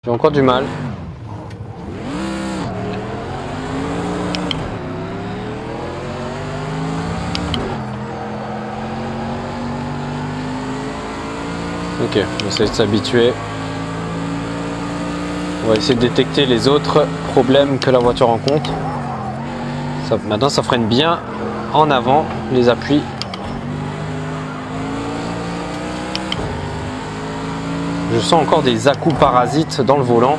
J'ai encore du mal. Ok, on va essayer de s'habituer. On va essayer de détecter les autres problèmes que la voiture rencontre. Maintenant, ça freine bien en avant, les appuis. Je sens encore des à-coups parasites dans le volant.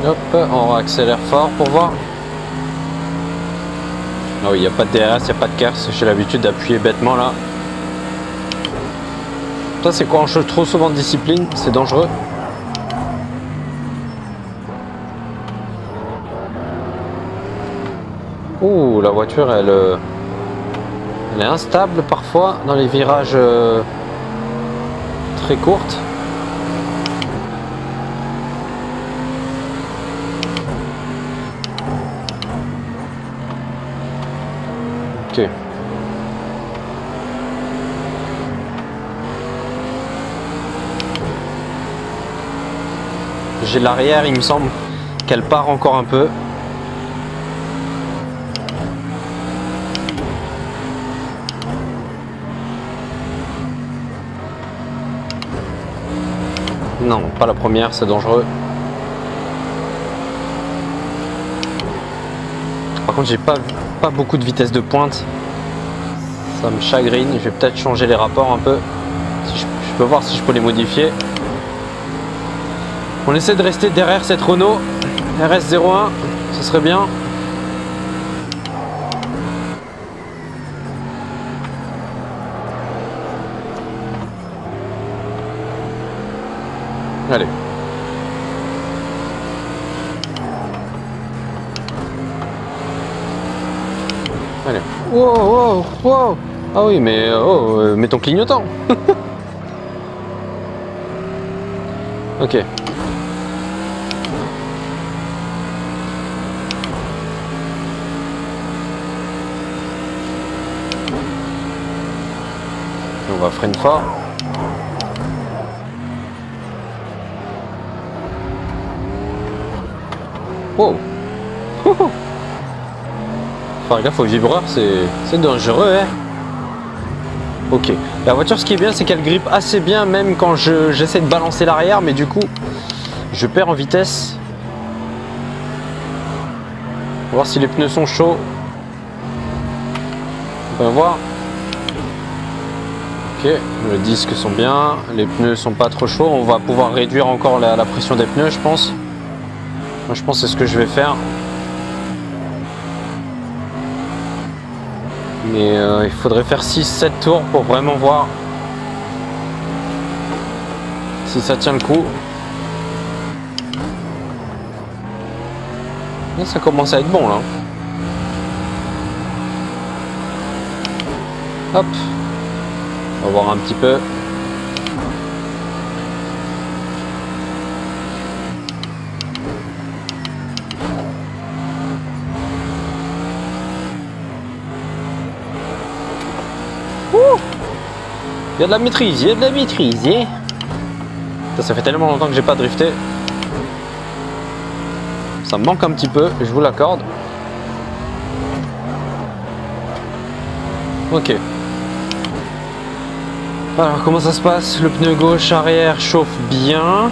Hop, on accélère fort pour voir. Ah oui, il n'y a pas de DRS, il n'y a pas de KERS. J'ai l'habitude d'appuyer bêtement là. Ça, c'est quand on change trop souvent de discipline, c'est dangereux. Ouh, la voiture, elle est instable parfois dans les virages très courtes. Ok. J'ai l'arrière, il me semble qu'elle part encore un peu. Non, pas la première, c'est dangereux. Par contre, j'ai pas beaucoup de vitesse de pointe. Ça me chagrine. Je vais peut-être changer les rapports un peu. Si je peux voir si je peux les modifier. On essaie de rester derrière cette Renault RS01. Ce serait bien. Allez. Allez. Wow, wow, wow. Ah oui, mais mets ton clignotant. Ok. On va freiner fort. Wow. Faire gaffe au vibreur, c'est dangereux, hein. Ok. La voiture, ce qui est bien, c'est qu'elle grippe assez bien, même quand j'essaie de balancer l'arrière, mais du coup, je perds en vitesse. On va voir si les pneus sont chauds. On va voir. Ok, les disques sont bien, les pneus sont pas trop chauds. On va pouvoir réduire encore la pression des pneus, je pense. Moi, je pense que c'est ce que je vais faire. Mais il faudrait faire 6-7 tours pour vraiment voir si ça tient le coup. Et ça commence à être bon là. Hop. On va voir un petit peu. Il y a de la maîtrise, il y a de la maîtrise. Ça fait tellement longtemps que j'ai pas drifté. Ça me manque un petit peu, je vous l'accorde. Ok. Alors comment ça se passe? Le pneu gauche arrière chauffe bien.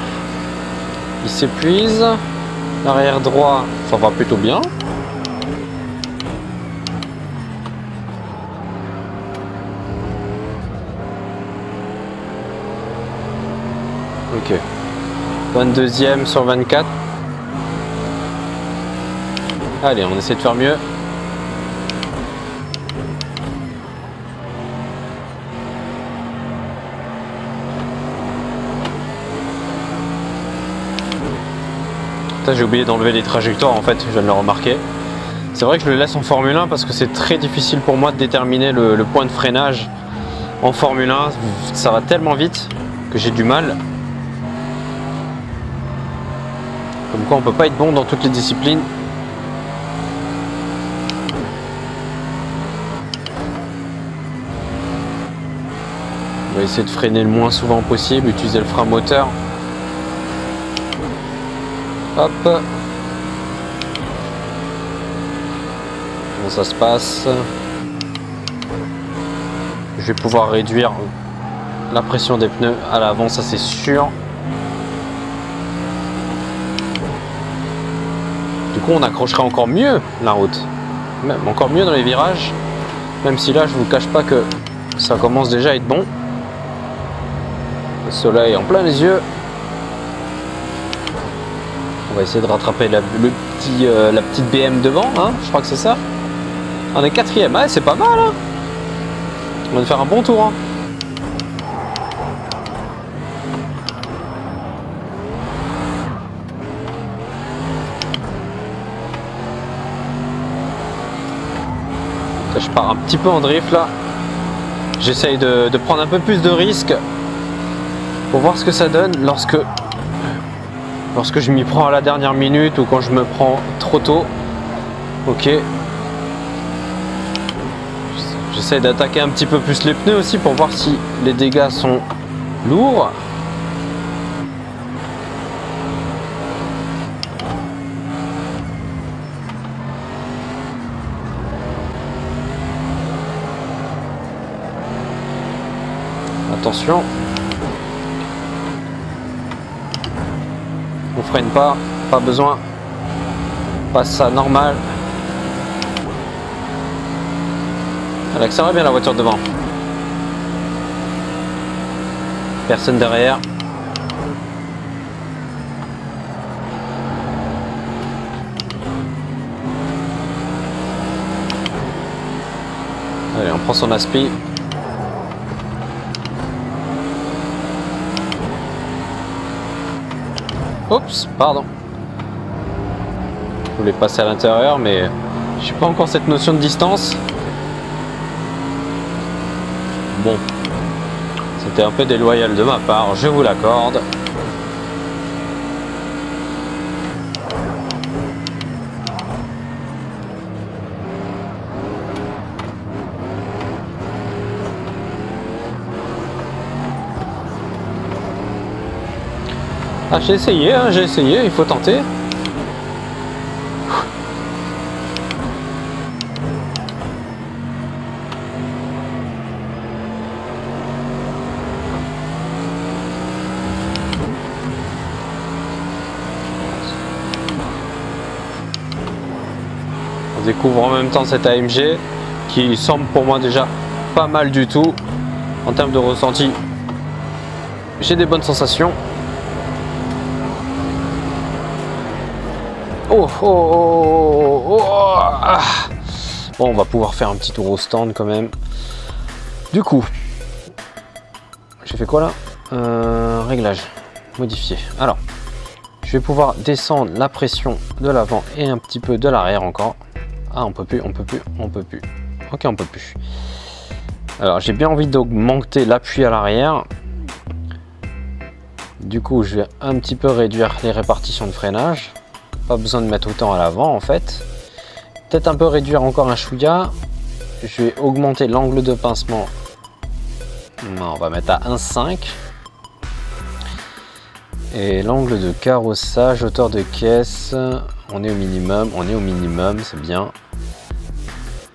Il s'épuise. L'arrière droit, ça va plutôt bien. Ok. 22e sur 24. Allez, on essaie de faire mieux. J'ai oublié d'enlever les trajectoires en fait, je viens de le remarquer. C'est vrai que je le laisse en Formule 1 parce que c'est très difficile pour moi de déterminer le point de freinage en Formule 1. Ça va tellement vite que j'ai du mal. Comme quoi on peut pas être bon dans toutes les disciplines. va essayer de freiner le moins souvent possible, utiliser le frein moteur. Hop. Comment ça se passe? Je vais pouvoir réduire la pression des pneus à l'avant, ça c'est sûr. Du coup on accrochera encore mieux la route, même encore mieux dans les virages, même si là je vous cache pas que ça commence déjà à être bon. Le soleil en plein les yeux. On va essayer de rattraper la petite BM devant, hein, je crois que c'est ça. On est quatrième, ouais, c'est pas mal, hein. On va faire un bon tour, hein. Je pars un petit peu en drift là. J'essaye de prendre un peu plus de risques pour voir ce que ça donne lorsque je m'y prends à la dernière minute ou quand je me prends trop tôt. Ok. J'essaie d'attaquer un petit peu plus les pneus aussi pour voir si les dégâts sont lourds. Attention. On freine pas besoin. Passe ça normal. Elle accélère bien la voiture devant. Personne derrière. Allez, on prend son aspi. Oups, pardon. Je voulais passer à l'intérieur, mais j'ai pas encore cette notion de distance. Bon, c'était un peu déloyal de ma part, je vous l'accorde. Ah, j'ai essayé, il faut tenter. On découvre en même temps cette AMG qui semble pour moi déjà pas mal du tout en termes de ressenti. J'ai des bonnes sensations. Oh, oh, oh, oh, oh, ah. Bon, on va pouvoir faire un petit tour au stand quand même. Du coup, j'ai fait quoi là? Réglage, modifié. Alors, je vais pouvoir descendre la pression de l'avant et un petit peu de l'arrière encore. Ah, on peut plus, on peut plus, on peut plus. Ok, on peut plus. Alors, j'ai bien envie d'augmenter l'appui à l'arrière. Du coup, je vais un petit peu réduire les répartitions de freinage. Pas besoin de mettre autant à l'avant en fait. Peut-être un peu réduire encore un chouïa. Je vais augmenter l'angle de pincement. Non, on va mettre à 1,5. Et l'angle de carrossage, hauteur de caisse, on est au minimum, c'est bien.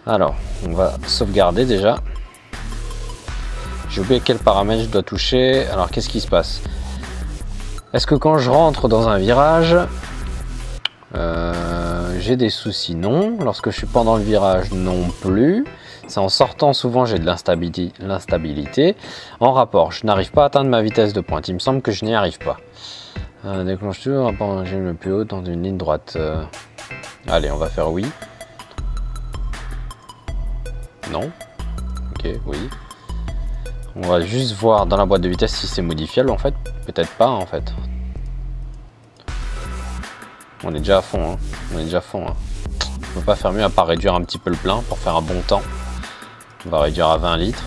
Alors, on va sauvegarder déjà. J'ai oublié quel paramètre je dois toucher. Alors, qu'est-ce qui se passe? Est-ce que quand je rentre dans un virage, j'ai des soucis? Non. Lorsque je suis pendant le virage, non plus. C'est en sortant souvent j'ai de l'instabilité. En rapport, je n'arrive pas à atteindre ma vitesse de pointe. Il me semble que je n'y arrive pas. Déclenche toujours rapport en régime le plus haut dans une ligne droite. Allez, on va faire oui. Non. Ok, oui. On va juste voir dans la boîte de vitesse si c'est modifiable en fait. Peut-être pas en fait. On est déjà à fond, hein. On est déjà à fond, hein. On peut pas faire mieux à part réduire un petit peu le plein pour faire un bon temps. On va réduire à 20 litres.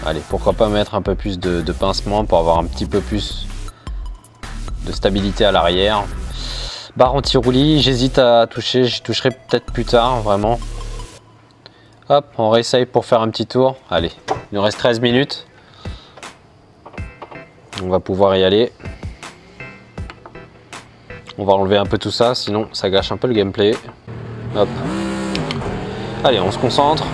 Allez, pourquoi pas mettre un peu plus de pincement pour avoir un petit peu plus de stabilité à l'arrière. Barre anti-roulis, j'hésite à toucher, je toucherai peut-être plus tard, vraiment. Hop, on réessaye pour faire un petit tour. Allez, il nous reste 13 minutes. On va pouvoir y aller. On va enlever un peu tout ça, sinon ça gâche un peu le gameplay. Hop. Allez, on se concentre.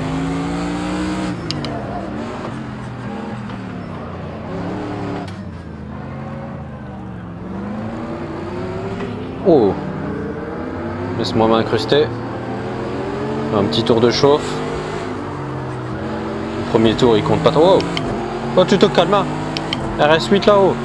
Oh, laisse-moi m'incruster. Un petit tour de chauffe. Le premier tour il compte pas trop. Oh, tu te calmes. RS8 là-haut.